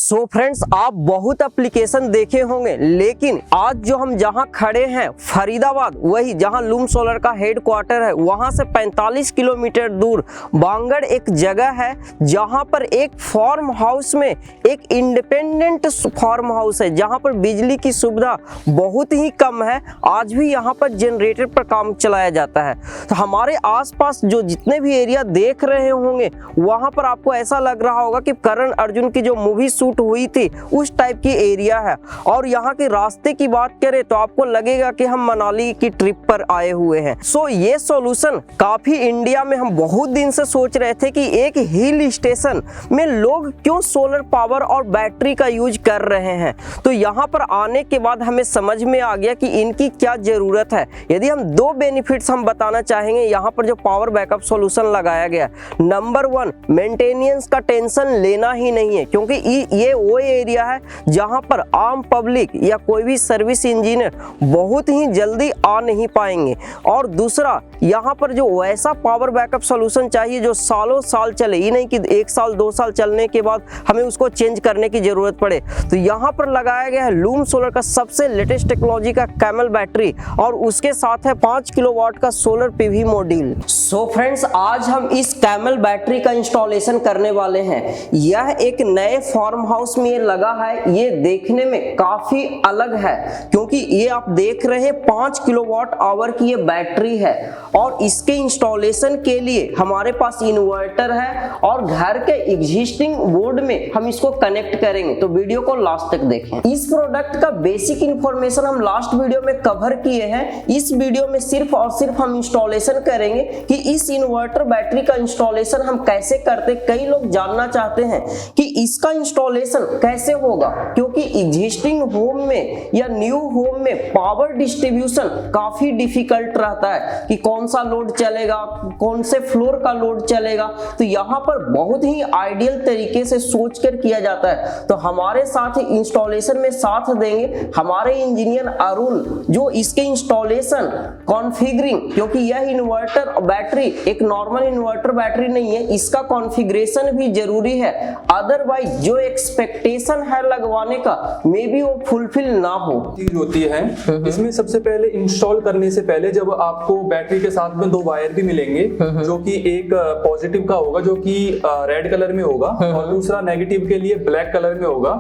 So friends, आप बहुत application देखे होंगे, लेकिन आज जो हम जहां खड़े हैं फरीदाबाद, वही जहां लूम सोलर का हेडक्वार्टर है, वहां से 45 किलोमीटर दूर बांगड़ एक जगह है जहां पर एक फार्म हाउस में एक इंडिपेंडेंट फार्म हाउस है जहां पर बिजली की सुविधा बहुत ही कम है। आज भी यहां पर जनरेटर पर काम चलाया जाता है। तो हमारे आसपास जो जितने भी एरिया देख रहे होंगे वहां पर आपको ऐसा लग रहा होगा कि करण अर्जुन की जो मूवी शूट हुई थी उस टाइप की एरिया है। और यहाँ के रास्ते की बात करें तो आपको लगेगा कि हम मनाली की ट्रिप पर आए हुए हैं। सो ये सॉल्यूशन काफी इंडिया में हम बहुत दिन से सोच रहे थे कि एक हिल स्टेशन में लोग क्यों सोलर पावर और बैटरी का यूज कर रहे हैं। तो यहाँ पर आने के बाद हमें समझ में आ गया कि इनकी क्या जरूरत है। यदि हम दो बेनिफिट्स हम बताना चाहेंगे यहाँ पर जो पावर बैकअप सॉल्यूशन लगाया गया, नंबर 1, मेंटेनेंस का टेंशन लेना ही नहीं है, क्योंकि ये वो एरिया है जहां पर आम पब्लिक या कोई भी सर्विस इंजीनियर बहुत ही जल्दी आ नहीं पाएंगे। और दूसरा, यहां पर जो वैसा पावर बैकअप सॉल्यूशन चाहिए जो सालों साल चले, ही नहीं कि 1 साल 2 साल चलने के बाद हमें उसको चेंज करने की जरूरत पड़े। तो यहां पर लगाया गया है लूम सोलर का सबसे लेटेस्ट टेक्नोलॉजी का कैमल बैटरी और उसके साथ है 5 किलोवाट का solar PV module. So friends, आज हम इस कैमल बैटरी का इंस्टॉलेशन करने वाले हैं। यह एक नए फार्म हाउस में ये लगा है। ये देखने में काफी अलग है क्योंकि ये आप देख रहे हैं 5 किलोवाट आवर की ये बैटरी है और इसके इंस्टॉलेशन के लिए हमारे पास इन्वर्टर है और घर के एग्जिस्टिंग बोर्ड में हम इसको कनेक्ट करेंगे। तो वीडियो को लास्ट तक देखें। इस प्रोडक्ट का बेसिक इंफॉर्मेशन हम लास्ट वीडियो में कवर किए हैं। इस वीडियो में सिर्फ और सिर्फ हम इंस्टॉलेशन करेंगे कि इस इन्वर्टर बैटरी का इंस्टॉलेशन हम कैसे करते। कई लोग जानना चाहते हैं कि इसका इंस्टॉलेशन कैसे होगा, क्योंकि एग्जिस्टिंग होम में या न्यू होम में पावर डिस्ट्रीब्यूशन काफी डिफिकल्ट रहता है कि कौन सा लोड चलेगा, कौन से फ्लोर का लोड चलेगा। तो यहाँ पर बहुत ही आइडियल तरीके से सोचकर किया जाता है। तो हमारे साथ इंस्टॉलेशन में साथ देंगे हमारे इंजीनियर अरुण, जो इसके इंस्टॉलेशन कॉन्फ़िगरिंग, क्योंकि यह इन्वर्टर बैटरी एक नॉर्मल इन्वर्टर बैटरी नहीं है, इसका कॉन्फ़िगरेशन भी जरूरी है। अदरवाइज जो एक्सपेक्टेशन है लगवाने का मे बी वो फुलफिल ना हो। चीज होती है इसमें सबसे पहले इंस्टॉल करने से पहले जब आपको बैटरी के साथ में 2 वायर भी मिलेंगे, जो कि एक पॉजिटिव का होगा जो कि रेड कलर में होगा और दूसरा नेगेटिव के लिए ब्लैक कलर में होगा।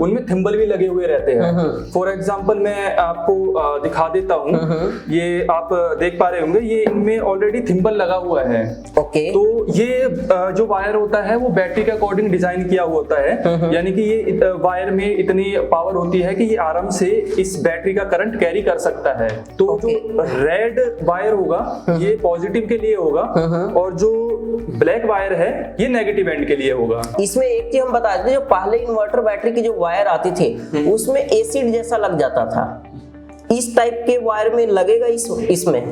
उनमें थिम्बल भी लगे हुए रहते हैं। फॉर एग्जांपल मैं आपको दिखा देता हूँ। ये आप देख पा रहे होंगे, ये इनमें ऑलरेडी थिम्बल लगा हुआ है। ओके। तो ये जो वायर होता है वो बैटरी के अकॉर्डिंग डिजाइन किया हुआ होता है, यानी कि ये वायर में इतनी पावर होती है कि ये आराम से इस बैटरी का करंट कैरी कर सकता है। तो जो रेड वायर होगा ये पॉजिटिव के लिए होगा और जो ब्लैक वायर है ये नेगेटिव एंड के लिए होगा। इसमें एक चीज हम बता देते, जो पहले इन्वर्टर बैटरी की जो वायर आती थी उसमें एसिड जैसा लग जाता था, इस टाइप के वायर में लगेगा इसमें?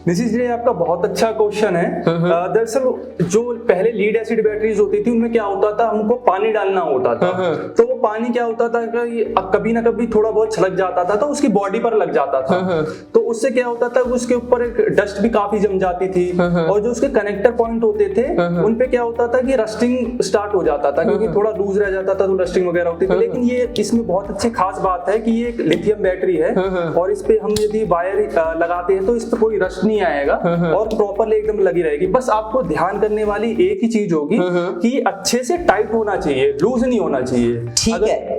निशिश जी, आपका बहुत अच्छा क्वेश्चन है। दरअसल जो पहले लीड एसिड बैटरीज होती थी उनमें क्या होता था, हमको पानी डालना होता था। तो वो पानी क्या होता था कि कभी ना कभी थोड़ा बहुत छलक जाता था तो उसकी बॉडी पर लग जाता था। तो उससे क्या होता था, उसके ऊपर एक डस्ट भी काफी जम जाती थी और जो उसके कनेक्टर पॉइंट होते थे उन पे क्या होता था कि रस्टिंग स्टार्ट हो जाता था, क्योंकि थोड़ा लूज रह जाता था तो रस्टिंग वगैरह होती थी। लेकिन ये इसमें बहुत अच्छी खास बात है कि ये एक लिथियम बैटरी है और इस पे हम यदि वायर लगाते हैं तो इस पे कोई रस्ट नहीं आएगा और प्रॉपर्ली एकदम लगी रहेगी। बस आपको ध्यान करने वाली एक ही चीज होगी कि अच्छे से टाइट होना चाहिए, लूज नहीं होना चाहिए।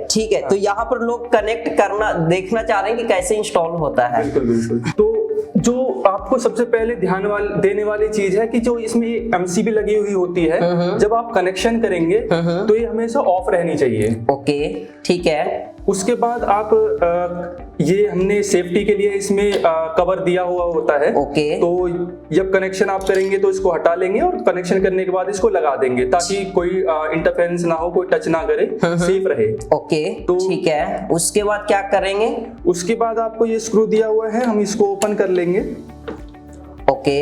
ठीक है। तो यहाँ पर लोग कनेक्ट करना देखना चाह रहे हैं कि कैसे इंस्टॉल होता है। बिल्कुल बिल्कुल। तो जो आपको सबसे पहले ध्यान देने वाली चीज है कि जो इसमें एमसीबी लगी हुई होती है, जब आप कनेक्शन करेंगे तो ये हमेशा ऑफ रहनी चाहिए। ओके, ठीक है। उसके बाद आप ये हमने सेफ्टी के लिए इसमें कवर दिया हुआ होता है। ओके। तो जब कनेक्शन आप करेंगे तो इसको हटा लेंगे और कनेक्शन करने के बाद इसको लगा देंगे ताकि कोई इंटरफेरेंस ना हो, कोई टच ना करे, सेफ रहे। ओके, तो ठीक है। उसके बाद क्या करेंगे? उसके बाद आपको ये स्क्रू दिया हुआ है, हम इसको ओपन कर लेंगे। ओके,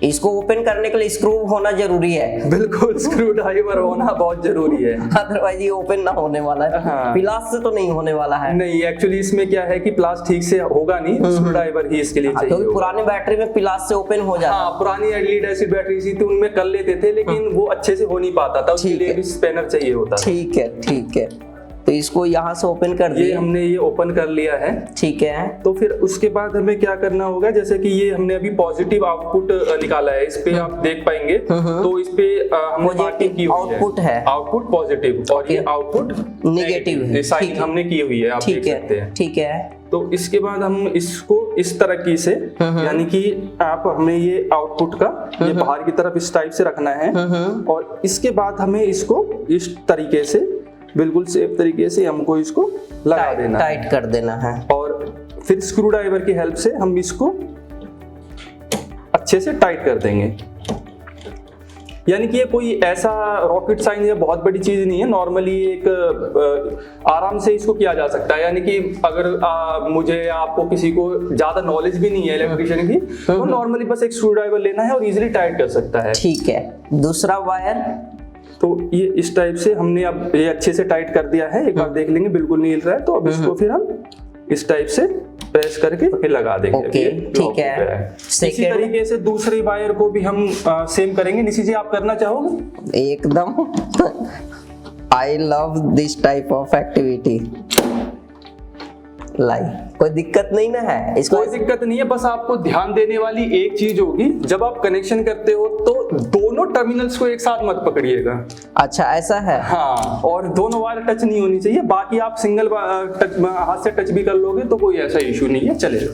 इसको ओपन करने के लिए स्क्रू होना जरूरी है, बिल्कुल स्क्रू ड्राइवर होना बहुत जरूरी है, अदरवाइज ये ओपन ना होने वाला है। हाँ। प्लास से तो नहीं होने वाला है। नहीं, एक्चुअली इसमें क्या है कि प्लास ठीक से होगा नहीं, स्क्रू ड्राइवर ही इसके लिए चाहिए क्योंकि होगा। पुरानी बैटरी में प्लास से ओपन हो जाता। हाँ, पुरानी लीड एसिड बैटरी थी तो उनमें कर लेते थे, लेकिन वो अच्छे से हो नहीं पाता था, उसके ठीक लिए है। भी स्पैनर चाहिए होता था। ठीक है, ठीक है। तो इसको यहाँ से ओपन कर ये दिए। हमने ये ओपन कर लिया है। ठीक है। तो फिर उसके बाद हमें क्या करना होगा, जैसे कि ये हमने अभी पॉजिटिव आउटपुट निकाला है, इस पे आप देख पाएंगे। तो इस पे हमने मार्किंग की हुई आउटपुट है, आउटपुट पॉजिटिव, और ये आउटपुट नेगेटिव है। साइन ठीक है। हमने की हुई है, आप देख ठीक सकते है, हैं। ठीक है। तो इसके बाद हम इसको इस तरीके से, यानी कि आप हमें ये आउटपुट का ये बाहर की तरफ इस टाइप से रखना है, और इसके बाद हमें इसको इस तरीके से बिल्कुल सेफ तरीके से हमको इसको लगा देना है, टाइट कर देना है। और फिर स्क्रू ड्राइवर की हेल्प से हम इसको अच्छे से टाइट कर देंगे। यानी कि ये कोई ऐसा रॉकेट साइंस या बहुत बड़ी चीज नहीं है, नॉर्मली एक आराम से इसको किया जा सकता है। यानी कि अगर मुझे आपको किसी को ज्यादा नॉलेज भी नहीं है इलेक्ट्रिशियन की, तो नॉर्मली बस एक स्क्रू ड्राइवर लेना है और इजीली टाइट कर सकता है। ठीक है। दूसरा वायर, तो ये इस टाइप से हमने अब ये अच्छे से टाइट कर दिया है। एक बार देख लेंगे, बिल्कुल नहीं हिल रहा है, तो अब इसको फिर हम इस टाइप से प्रेस करके फिर लगा देंगे। ओके, ठीक है। इसी तरीके से दूसरे वायर को भी हम सेम करेंगे। निशी जी, आप करना चाहोगे? एकदम। I love this type of activity. कोई दिक्कत नहीं ना है इसको? कोई दिक्कत नहीं है, बस आपको ध्यान देने वाली एक चीज होगी, जब आप कनेक्शन करते हो तो दोनों टर्मिनल्स को एक साथ मत पकड़िएगा। अच्छा, ऐसा है। हाँ, और दोनों वायर टच नहीं होनी चाहिए। बाकी आप सिंगल हाथ से टच भी कर लोगे तो कोई ऐसा इशू नहीं है, चलेगा।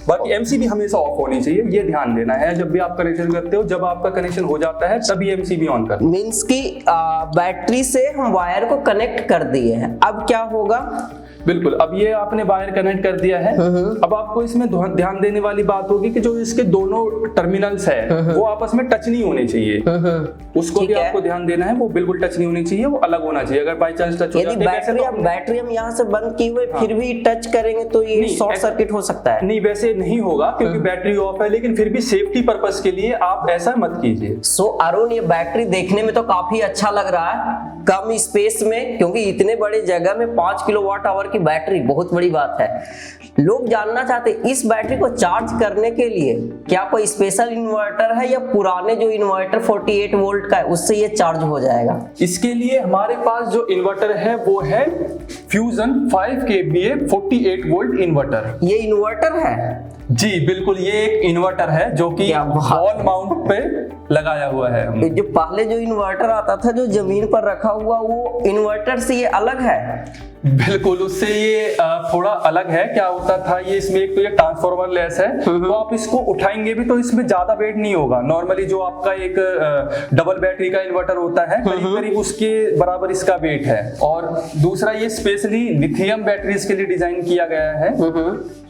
बाकी एमसीबी हमेशा ऑफ होनी चाहिए, ये ध्यान देना है जब भी आप कनेक्शन करते हो। जब आपका कनेक्शन हो जाता है तभी एमसीबी ऑन करना। मींस की बैटरी से हम वायर को कनेक्ट कर दिए हैं, अब क्या होगा? बिल्कुल, अब ये आपने वायर कनेक्ट कर दिया है। अब आपको इसमें ध्यान देने वाली बात होगी कि जो इसके दोनों टर्मिनल्स है वो आपस में टच नहीं होने चाहिए, उसको भी आपको ध्यान देना है। वो बिल्कुल टच नहीं होनी चाहिए, वो अलग होना चाहिए। अगर बाई चांस टच हो जाए, बैटरी हम यहाँ से बंद किए हुए फिर भी टच करेंगे तो ये शॉर्ट सर्किट हो सकता है। नहीं, वैसे नहीं होगा क्योंकि बैटरी ऑफ है, लेकिन फिर भी सेफ्टी पर्पस के लिए आप ऐसा मत कीजिए। सो अरुण, ये बैटरी देखने में तो काफी अच्छा लग रहा है, कम स्पेस में, क्योंकि इतने बड़े जगह में 5 किलोवाट आवर की बैटरी बहुत बड़ी बात है। लोग जानना चाहते हैं इस बैटरी को चार्ज करने के लिए क्या कोई स्पेशल इन्वर्टर है, या पुराने जो इन्वर्टर 48 वोल्ट का है उससे ये चार्ज हो जाएगा? इसके लिए हमारे पास जो इन्वर्टर है वो है फ्यूजन 5 kVA 48 वोल्ट इन्वर्टर। ये इन्वर्टर है? जी बिल्कुल, ये एक इन्वर्टर है जो कि वॉल माउंट पे लगाया हुआ है। जो पहले जो इन्वर्टर आता था जो जमीन पर रखा हुआ, वो इन्वर्टर से ये अलग है? बिल्कुल, उससे ये थोड़ा अलग है। क्या होता था, ये इसमें एक तो ये ट्रांसफार्मर लेस है, तो आप इसको उठाएंगे भी तो इसमें ज्यादा वेट नहीं होगा। नॉर्मली जो आपका एक डबल बैटरी का इन्वर्टर होता है, करीब करीब उसके बराबर इसका वेट है। और दूसरा, ये स्पेशली लिथियम बैटरीज के लिए डिजाइन किया गया है।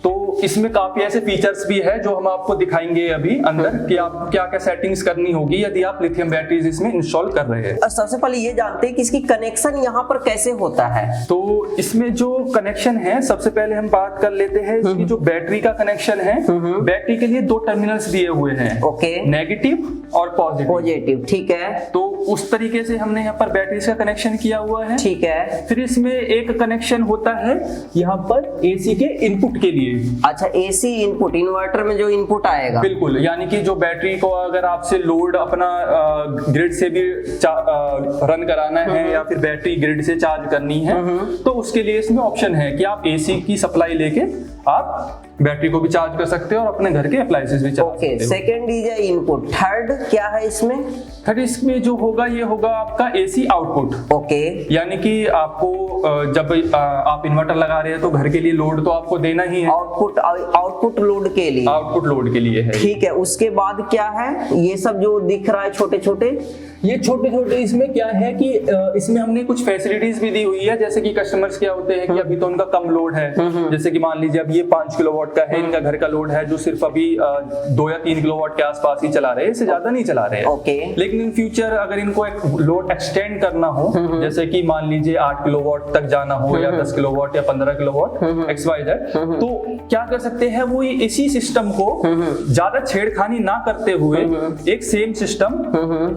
तो इसमें काफी ऐसे फीचर्स भी है जो हम आपको दिखाएंगे अभी अंदर, कि आपको क्या क्या सेटिंग्स करनी होगी यदि आप लिथियम बैटरीज इसमें इंस्टॉल कर रहे हैं। और सबसे पहले ये जानते हैं कि इसकी कनेक्शन यहाँ पर कैसे होता है। तो इसमें जो कनेक्शन है, सबसे पहले हम बात कर लेते हैं इसकी जो बैटरी का कनेक्शन है। बैटरी के लिए 2 टर्मिनल्स दिए हुए हैं, ओके, नेगेटिव और पॉजिटिव। ठीक है। तो उस तरीके से हमने यहाँ पर बैटरी का कनेक्शन किया हुआ है। ठीक है। फिर इसमें एक कनेक्शन होता है यहाँ पर एसी के इनपुट के लिए। अच्छा, एसी इनपुट, इन्वर्टर में जो इनपुट आएगा। बिल्कुल, यानी कि जो बैटरी को अगर आपसे लोड अपना ग्रिड से भी रन कराना है या फिर बैटरी ग्रिड से चार्ज करनी है, तो उसके लिए इसमें ऑप्शन है कि आप एसी की सप्लाई लेके आप बैटरी को भी चार्ज कर सकते हो और अपने घर के अप्लायंसेस भी चार्ज सकते हो। Second is input. थर्ड क्या है इसमें? थर्ड इसमें जो होगा ये होगा आपका एसी आउटपुट। ओके, यानी कि आपको जब आप इन्वर्टर लगा रहे हैं तो घर के लिए लोड तो आपको देना ही है। आउटपुट लोड के लिए। आउटपुट लोड के लिए है। ठीक है। उसके बाद क्या है? ये सब जो दिख रहा है छोटे छोटे, ये छोटे छोटे इसमें क्या है कि इसमें हमने कुछ फैसिलिटीज भी दी हुई है। जैसे कि कस्टमर्स क्या होते हैं कि अभी तो उनका कम लोड है, जैसे कि मान लीजिए अब ये 5 किलोवाट का है, इनका घर का लोड है जो सिर्फ अभी 2 या 3 किलोवाट के आसपास ही चला रहे हैं, इससे ज्यादा नहीं चला रहे हैं। ओके। लेकिन इन फ्यूचर अगर इनको एक लोड एक्सटेंड करना हो, जैसे कि मान लीजिए 8 किलोवाट तक जाना हो या 10 किलोवाट या 15 किलोवाट XYZ, तो क्या कर सकते हैं वो इसी सिस्टम को ज्यादा छेड़खानी ना करते हुए एक सेम सिस्टम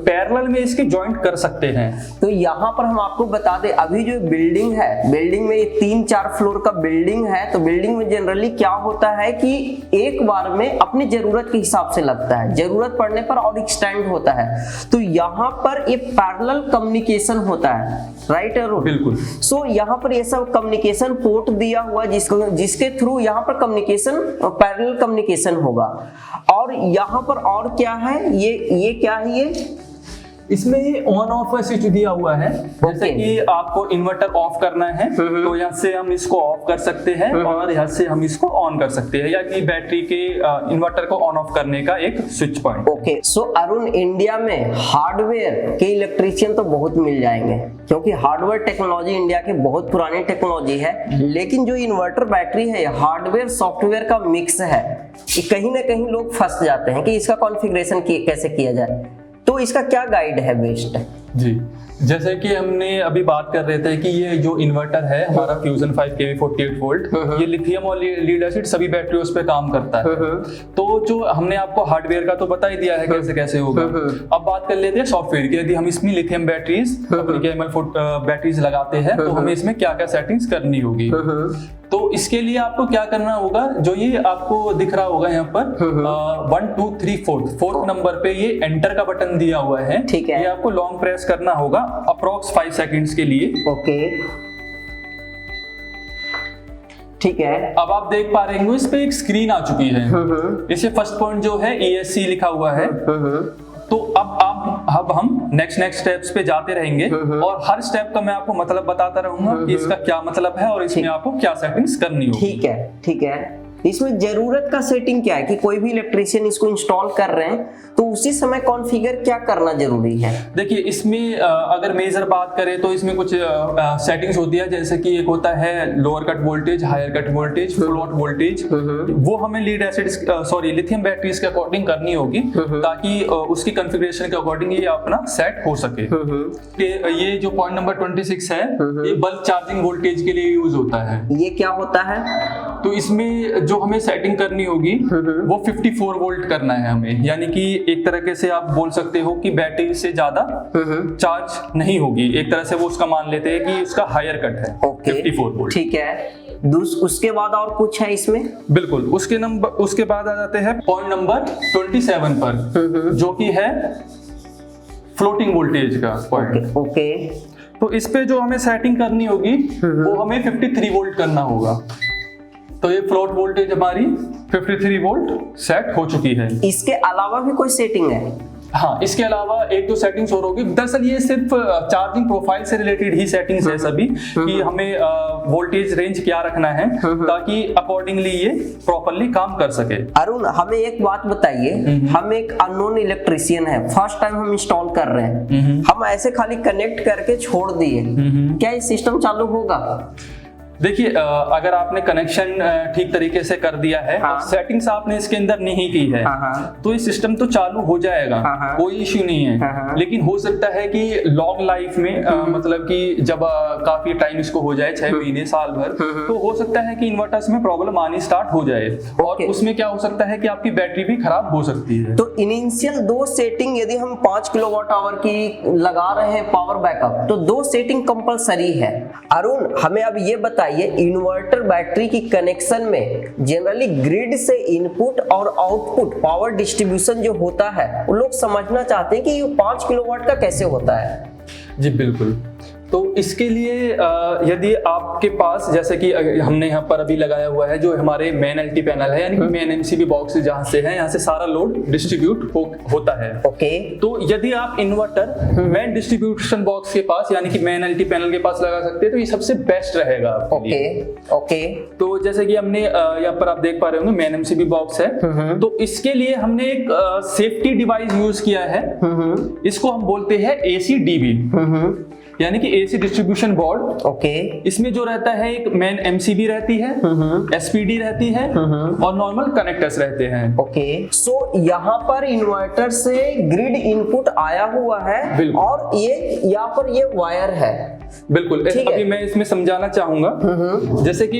पैरेलल में इसके जॉइंट कर सकते हैं। तो यहाँ पर हम आपको बता दें, अभी जो बिल्डिंग है, बिल्डिंग में 3-4 फ्लोर का बिल्डिंग है, तो बिल्डिंग में जनरली क्या होता है कि एक बार में अपनी जरूरत के हिसाब से लगता है, जरूरत पड़ने पर और एक्सटेंड होता है। तो यहाँ पर ये पैरेलल कम्युनिकेशन होता है, राइट अरुण? बिल्कुल। सो यहाँ पर ये सब कम्युनिकेशन पोर्ट दिया हुआ है जिसके थ्रू यहाँ पर कम्युनिकेशन, पैरेलल कम्युनिकेशन होगा। और यहाँ पर और क्या है, ये क्या है, ये इसमें ये ऑन ऑफ का स्विच दिया हुआ है। जैसे कि आपको इन्वर्टर ऑफ करना है तो यहाँ से हम इसको ऑफ कर सकते हैं और यहाँ से हम इसको ऑन कर सकते हैं, या कि बैटरी के इन्वर्टर को ऑन ऑफ करने का एक स्विच पॉइंट। ओके। सो अरुण, इंडिया में हार्डवेयर के इलेक्ट्रीशियन तो बहुत मिल जाएंगे, क्योंकि हार्डवेयर टेक्नोलॉजी इंडिया की बहुत पुरानी टेक्नोलॉजी है। लेकिन जो इन्वर्टर बैटरी है, हार्डवेयर सॉफ्टवेयर का मिक्स है। कहीं ना कहीं लोग फंस जाते हैं कि इसका कॉन्फ़िगरेशन कैसे किया जाए, तो इसका क्या गाइड है बेस्ट? जी, जैसे कि हमने अभी बात कर रहे थे कि ये जो इन्वर्टर है हमारा फ्यूजन 5 kV 48 वोल्ट, ये लिथियम और लीड एसिड सभी बैटरियों पे काम करता है। तो जो हमने आपको हार्डवेयर का तो बता ही दिया है कैसे कैसे होगा। अब बात कर लेते हैं सॉफ्टवेयर की। यदि हम इसमें लिथियम बैटरीज, लिथियम बैटरीज लगाते हैं तो हमें इसमें क्या क्या सेटिंग्स करनी होगी। तो इसके लिए आपको क्या करना होगा, जो ये आपको दिख रहा होगा यहाँ पर 1 2 3 4th नंबर पे ये एंटर का बटन दिया हुआ है। ठीक है। ये आपको लॉन्ग प्रेस करना होगा अप्रोक्स 5 सेकंड्स के लिए। ओके, ठीक है। अब आप देख पा रहे होंगे इस पे एक स्क्रीन आ चुकी है। इसे फर्स्ट पॉइंट जो है ESC लिखा हुआ है। तो अब हम नेक्स्ट स्टेप्स पे जाते रहेंगे और हर स्टेप का मैं आपको मतलब बताता रहूंगा कि इसका क्या मतलब है और इसमें आपको क्या सेटिंग्स करनी होगी। ठीक है, ठीक है। इसमें जरूरत का सेटिंग क्या है कि कोई भी इलेक्ट्रीशियन इसको इंस्टॉल कर रहे हैं तो उसी समय कॉन्फ़िगर क्या करना जरूरी है? देखिए, इसमें अगर मेजर बात करें तो इसमें कुछ सेटिंग्स होती है, जैसे कि एक होता है lower cut voltage, higher cut voltage, float voltage. वो हमें लीड एसिड लिथियम बैटरीज के अकॉर्डिंग करनी होगी ताकि उसकी कॉन्फ़िगरेशन के अकॉर्डिंग ये अपना सेट हो सके। ये जो पॉइंट नंबर 26 है, ये बल्क चार्जिंग वोल्टेज के लिए यूज होता है। ये क्या होता है? तो इसमें जो हमें सेटिंग करनी होगी वो 54 वोल्ट करना है हमें, यानी कि एक तरह से आप बोल सकते हो कि बैटरी से ज्यादा चार्ज नहीं होगी। एक तरह से वो उसका मान लेते हैं कि उसका हायर कट है। 54 वोल्ट। ठीक है। उसके बाद और कुछ है इसमें? बिल्कुल। उसके बाद आ जाते हैं पॉइंट नंबर 27 पर, जो कि है फ्लोटिंग वोल्टेज का पॉइंट। ओके। तो इस पे जो हमें सेटिंग करनी होगी वो हमें 53 वोल्ट करना होगा। तो ये फ्लोट वोल्टेज हमारी 53 वोल्ट सेट हो चुकी है। इसके अलावा भी कोई सेटिंग है? हाँ, इसके अलावा एक दो सेटिंग्स और होगी। दरअसल ये सिर्फ चार्जिंग प्रोफाइल से रिलेटेड ही सेटिंग्स है सभी, कि हमें वोल्टेज रेंज क्या रखना है ताकि अकॉर्डिंगली ये प्रॉपर्ली काम कर सके। अरुण, हमें एक बात बताइए, हम एक अननोन इलेक्ट्रीशियन है, फर्स्ट टाइम हम इंस्टॉल कर रहे हैं, हम ऐसे खाली कनेक्ट करके छोड़ दिए, क्या ये सिस्टम चालू होगा? देखिए, अगर आपने कनेक्शन ठीक तरीके से कर दिया है और सेटिंग्स आपने इसके अंदर नहीं की है तो ये सिस्टम तो चालू हो जाएगा, कोई इश्यू नहीं है। लेकिन हो सकता है कि लॉन्ग लाइफ में मतलब कि जब काफी टाइम इसको हो जाए, 6 महीने साल भर, तो हो सकता है कि इन्वर्टर्स में प्रॉब्लम आनी स्टार्ट हो जाए और उसमें क्या हो सकता है कि आपकी बैटरी भी खराब हो सकती है। तो इनिशियल 2 सेटिंग यदि हम 5 किलोवाट आवर की लगा रहे हैं पावर बैकअप, तो 2 सेटिंग कंपलसरी है। अरुण, हमें अब ये बताइए, इन्वर्टर बैटरी की कनेक्शन में जनरली ग्रिड से इनपुट और आउटपुट पावर डिस्ट्रीब्यूशन जो होता है, वो लोग समझना चाहते हैं कि ये 5 किलोवाट का कैसे होता है। जी बिल्कुल। तो इसके लिए यदि आपके पास, जैसे कि हमने यहाँ पर अभी लगाया हुआ है जो हमारे मेन एलटी पैनल है, यानी कि मेन एमसीबी बॉक्स जहाँ से है, यहाँ से सारा लोड डिस्ट्रीब्यूट होता है। ओके। तो यदि आप इन्वर्टर मेन डिस्ट्रीब्यूशन बॉक्स के पास यानी कि मेन एलटी पैनल के पास लगा सकते हैं तो ये सबसे बेस्ट रहेगा आपके लिए। ओके। तो जैसे कि हमने यहाँ पर आप देख पा रहे होंगे मेन एमसीबी बॉक्स है, तो इसके लिए हमने एक सेफ्टी डिवाइस यूज किया है, इसको हम बोलते हैं ACDB। यानी कि एसी डिस्ट्रीब्यूशन बोर्ड। ओके। इसमें जो रहता है एक मेन एमसीबी रहती है, एसपीडी रहती है और नॉर्मल कनेक्टर्स रहते हैं। ओके, सो यहाँ पर इन्वर्टर से ग्रिड इनपुट आया हुआ है और ये यहाँ पर ये वायर है। बिल्कुल, अभी मैं इसमें समझाना चाहूंगा। जैसे कि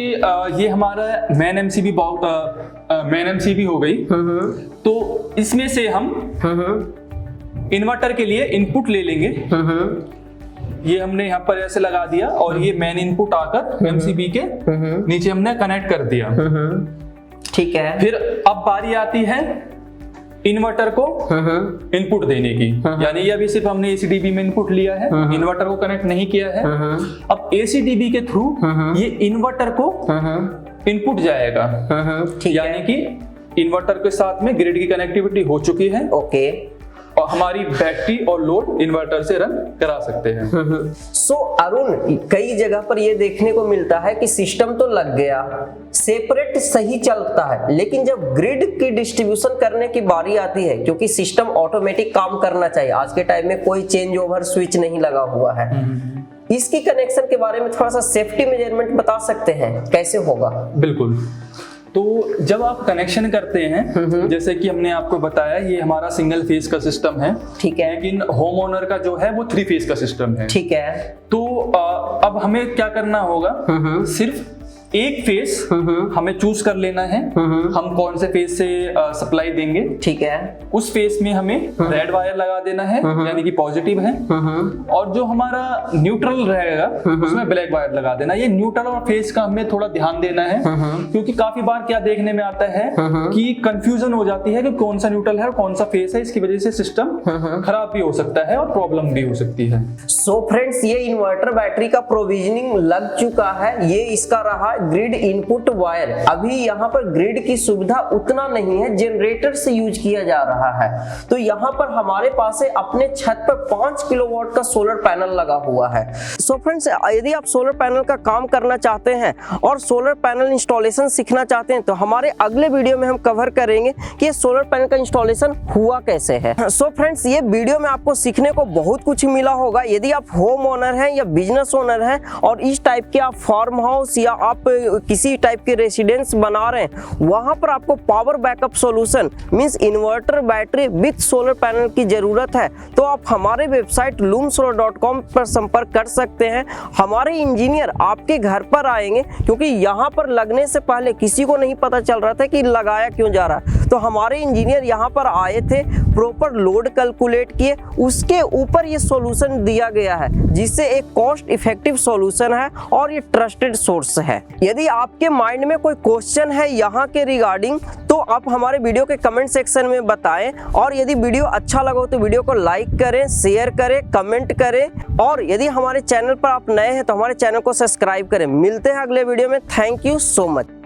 ये हमारा मेन एमसीबी हो गई, तो इसमें से हम इन्वर्टर के लिए इनपुट ले लेंगे। ये हमने यहाँ पर ऐसे लगा दिया और ये मेन इनपुट आकर एमसीबी के नीचे हमने कनेक्ट कर दिया। ठीक है। फिर अब बारी आती है इन्वर्टर को इनपुट देने की, यानी ये अभी सिर्फ हमने एसीडीबी में इनपुट लिया है, इन्वर्टर को कनेक्ट नहीं किया है। अब एसीडीबी के थ्रू ये इन्वर्टर को इनपुट जाएगा, यानी कि इन्वर्टर के साथ में ग्रिड की कनेक्टिविटी हो चुकी है। ओके, और हमारी बैटरी और लोड इन्वर्टर से रन करा सकते हैं। सो अरुण, कई जगह पर ये देखने को मिलता है कि सिस्टम तो लग गया, सेपरेट सही चलता है, लेकिन जब ग्रिड की डिस्ट्रीब्यूशन करने की बारी आती है, क्योंकि सिस्टम ऑटोमेटिक काम करना चाहिए, आज के टाइम में कोई चेंज ओवर स्विच नहीं लगा हुआ है, इसकी कनेक्शन के बारे में थोड़ा सा सेफ्टी मेजरमेंट बता सकते हैं, कैसे होगा? बिल्कुल। तो जब आप कनेक्शन करते हैं, जैसे कि हमने आपको बताया ये हमारा सिंगल फेज का सिस्टम है, ठीक है, लेकिन होम ओनर का जो है वो 3 फेज का सिस्टम है। ठीक है। तो अब हमें क्या करना होगा, सिर्फ एक फेस हमें चूज कर लेना है, हम कौन से फेस से सप्लाई देंगे। ठीक है। उस फेस में हमें रेड वायर लगा देना है, यानी कि पॉजिटिव है, और जो हमारा न्यूट्रल रहेगा उसमें ब्लैक वायर लगा देना। ये न्यूट्रल और फेस का हमें थोड़ा ध्यान देना है, क्योंकि काफी बार क्या देखने में आता है कि कंफ्यूजन हो जाती है कि कौन सा न्यूट्रल है और कौन सा फेस है, इसकी वजह से सिस्टम खराब भी हो सकता है और प्रॉब्लम भी हो सकती है। सो फ्रेंड्स, ये इन्वर्टर बैटरी का प्रोविजनिंग लग चुका है, ये इसका रहा ग्रिड इनपुट वायर। अभी यहाँ पर ग्रिड की सुविधा उतना नहीं है, जनरेटर से यूज किया जा रहा है। तो यहाँ पर हमारे पास है अपने छत पर 5 किलोवाट का सोलर पैनल लगा हुआ है। सो फ्रेंड्स, यदि आप सोलर पैनल का काम करना चाहते हैं और सोलर पैनल इंस्टॉलेशन सीखना चाहते हैं, तो हमारे अगले वीडियो में हम कवर करेंगे कि ये सोलर पैनल का इंस्टॉलेशन हुआ कैसे है। सो फ्रेंड्स, ये वीडियो में आपको सीखने को बहुत कुछ मिला होगा। यदि आप होम ओनर हैं या बिजनेस ओनर हैं और इस टाइप के आप फार्म हाउस या आप किसी टाइप के रेसिडेंस बना रहे हैं, वहां पर आपको power backup solution means inverter battery with solar panel की जरूरत है, तो आप हमारे वेबसाइट loomsolar.com पर संपर्क कर सकते हैं। हमारे इंजीनियर आपके घर पर आएंगे, क्योंकि यहाँ पर लगने से पहले किसी को नहीं पता चल रहा था कि लगाया क्यों जा रहा है। तो हमारे इंजीनियर यहाँ पर आए थे, प्रॉपर लोड कैलकुलेट किए, उसके ऊपर ये सॉल्यूशन दिया गया है, जिससे एक कॉस्ट इफेक्टिव सॉल्यूशन है और ये ट्रस्टेड सोर्स है। यदि आपके माइंड में कोई क्वेश्चन है यहाँ के रिगार्डिंग, तो आप हमारे वीडियो के कमेंट सेक्शन में बताएं, और यदि वीडियो अच्छा लगा हो तो वीडियो को लाइक करें, शेयर करें, कमेंट करें, और यदि हमारे चैनल पर आप नए हैं तो हमारे चैनल को सब्सक्राइब करें। मिलते हैं अगले वीडियो में। Thank you so much.